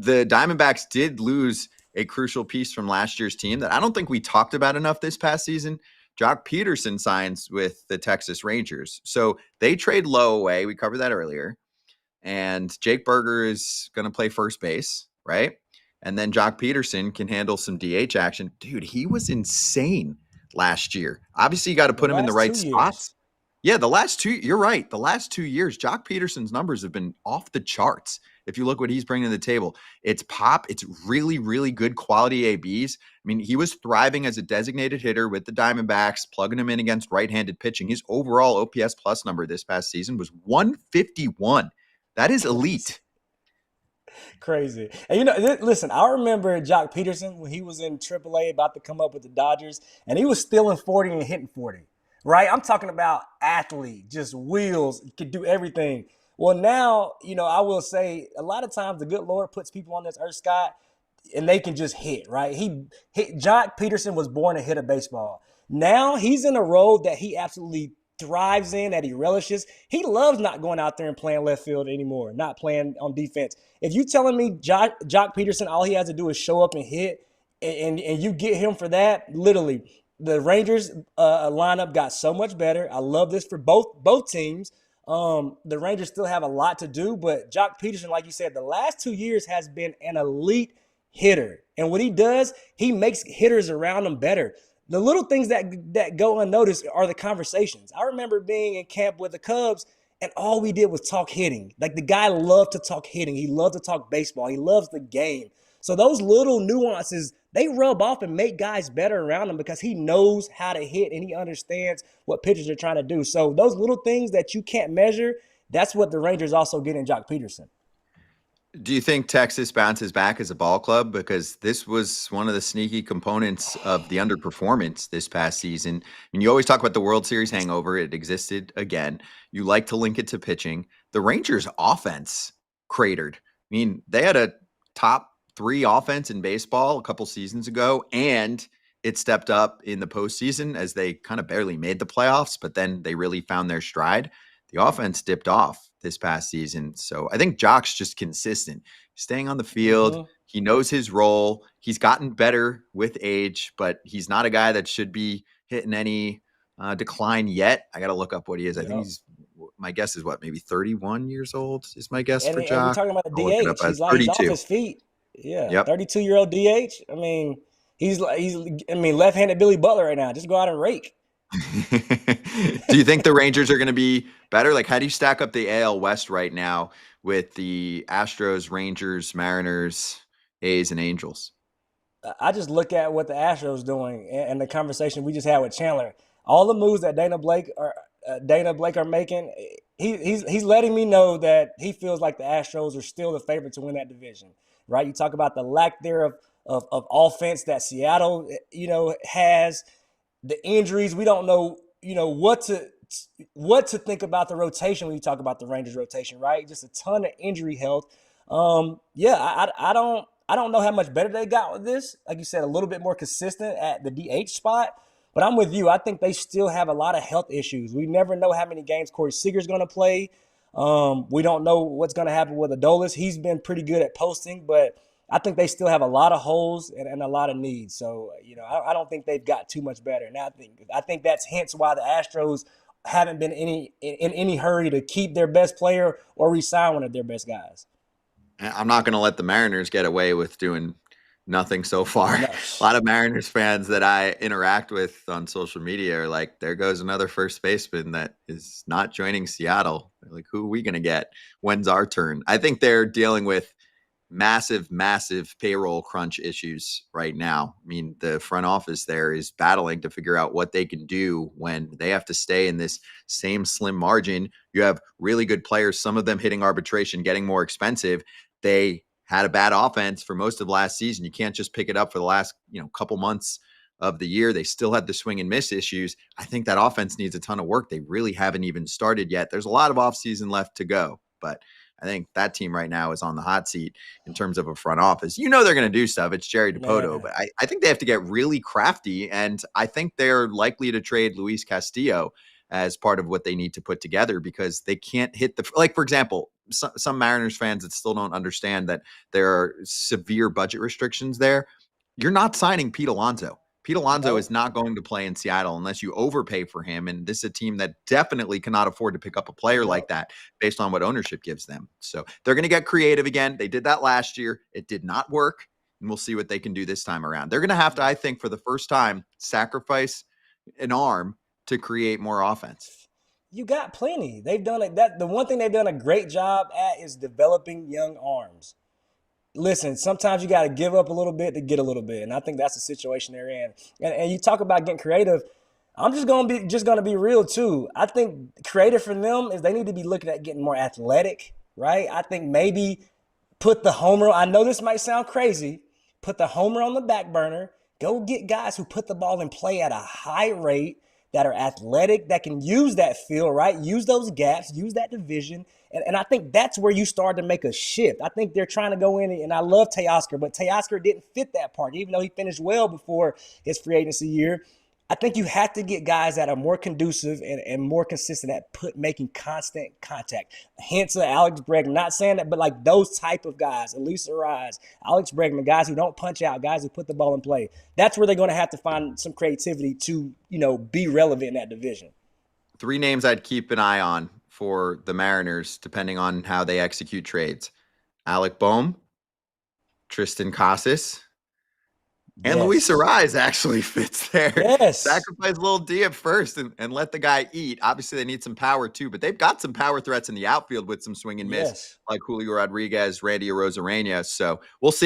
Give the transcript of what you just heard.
The Diamondbacks did lose a crucial piece from last year's team that I don't think we talked about enough this past season. Joc Pederson signs with the Texas Rangers. So they trade Lowe away. We covered that earlier. And Jake Berger is going to play first base, right? And then Joc Pederson can handle some DH action. Dude, he was insane last year. Obviously, you got to put him in the right spots. Yeah, you're right. The last 2 years, Joc Pederson's numbers have been off the charts. If you look what he's bringing to the table, it's pop. It's really, really good quality ABs. I mean, he was thriving as a designated hitter with the Diamondbacks, plugging him in against right-handed pitching. His overall OPS plus number this past season was 151. That is elite. Crazy. And listen, I remember Joc Pederson when he was in AAA about to come up with the Dodgers, and he was stealing 40 and hitting 40, right? I'm talking about athlete, just wheels, could do everything. Well, now, I will say a lot of times the good Lord puts people on this earth, Scott, and they can just hit, right? Joc Pederson was born to hit a baseball. Now he's in a role that he absolutely thrives in, that he relishes. He loves not going out there and playing left field anymore, not playing on defense. If you telling me Joc Pederson, all he has to do is show up and hit, and you get him for that, literally, the Rangers lineup got so much better. I love this for both teams. The Rangers still have a lot to do, but Joc Pederson, like you said, the last 2 years has been an elite hitter. And what he does, he makes hitters around him better. The little things that go unnoticed are the conversations. I remember being in camp with the Cubs, and all we did was talk hitting. Like, the guy loved to talk hitting. He loved to talk baseball. He loves the game. So those little nuances, they rub off and make guys better around him because he knows how to hit and he understands what pitchers are trying to do. So those little things that you can't measure, that's what the Rangers also get in Joc Pederson. Do you think Texas bounces back as a ball club? Because this was one of the sneaky components of the underperformance this past season. I mean, you always talk about the World Series hangover. It existed again. You like to link it to pitching. The Rangers' offense cratered. I mean, they had a top 3 offense in baseball a couple seasons ago, and it stepped up in the postseason as they kind of barely made the playoffs, but then they really found their stride. The offense dipped off this past season. So I think Joc's just consistent, staying on the field. Mm-hmm. He knows his role. He's gotten better with age, but he's not a guy that should be hitting any decline yet. I got to look up what he is. I think my guess is maybe 31 years old is my guess for Joc. And we're talking about the DH. He's off his feet. Yeah. Yep. 32-year-old DH. I mean, he's left-handed Billy Butler right now. Just go out and rake. Do you think the Rangers are going to be better? Like, how do you stack up the AL West right now with the Astros, Rangers, Mariners, A's, and Angels? I just look at what the Astros doing and the conversation we just had with Chandler. All the moves that Dana Blake are making, he's letting me know that he feels like the Astros are still the favorite to win that division, right? You talk about the lack there of offense that Seattle, has. The injuries, we don't know, what to think about the rotation when you talk about the Rangers rotation, right? Just a ton of injury health. I don't know how much better they got with this. Like you said, a little bit more consistent at the DH spot. But I'm with you. I think they still have a lot of health issues. We never know how many games Corey Seager's going to play. We don't know what's going to happen with Adolis. He's been pretty good at posting, but I think they still have a lot of holes and a lot of needs. So, I don't think they've got too much better. Now, I think that's hence why the Astros haven't been in any hurry to keep their best player or re-sign one of their best guys. I'm not going to let the Mariners get away with doing nothing so far. No. A lot of Mariners fans that I interact with on social media are like, there goes another first baseman that is not joining Seattle. They're like, who are we going to get? When's our turn? I think they're dealing with massive payroll crunch issues right now. I mean, the front office there is battling to figure out what they can do when they have to stay in this same slim margin. You have really good players, some of them hitting arbitration, getting more expensive. They had a bad offense for most of last season. You can't just pick it up for the last, couple months of the year. They still had the swing and miss issues. I think that offense needs a ton of work. They really haven't even started yet. There's a lot of offseason left to go, but I think that team right now is on the hot seat in terms of a front office. They're going to do stuff. It's Jerry DiPoto, but I think they have to get really crafty, and I think they're likely to trade Luis Castillo. as part of what they need to put together, because they can't hit the, like, for example, some Mariners fans that still don't understand that there are severe budget restrictions there. You're not signing Pete Alonso. Pete Alonso No. is not going to play in Seattle unless you overpay for him. And this is a team that definitely cannot afford to pick up a player like Yep. that based on what ownership gives them. So they're going to get creative again. They did that last year. It did not work. And we'll see what they can do this time around. They're going to have to, I think, for the first time, sacrifice an arm to create more offense. You got plenty. They've done it. That the one thing they've done a great job at is developing young arms. Listen, sometimes you got to give up a little bit to get a little bit, and I think that's the situation they're in. And you talk about getting creative. I'm just gonna be real too. I think creative for them is they need to be looking at getting more athletic, right? I think maybe put the homer. I know this might sound crazy. Put the homer on the back burner. Go get guys who put the ball in play at a high rate, that are athletic, that can use that field, right? Use those gaps, use that division. And I think that's where you start to make a shift. I think they're trying to go in, and I love Teoscar, but Teoscar didn't fit that part, even though he finished well before his free agency year. I think you have to get guys that are more conducive and more consistent at making constant contact. Hence, Alex Bregman. Not saying that, but like those type of guys, Elisa Rise, Alex Bregman, guys who don't punch out, guys who put the ball in play. That's where they're going to have to find some creativity to, be relevant in that division. 3 names I'd keep an eye on for the Mariners, depending on how they execute trades: Alec Bohm, Tristan Casas, and Luis Yes. Arraez actually fits there. Yes. Sacrifice little D at first and let the guy eat. Obviously, they need some power too, but they've got some power threats in the outfield with some swing and miss, Yes. like Julio Rodriguez, Randy Arozarena. So we'll see.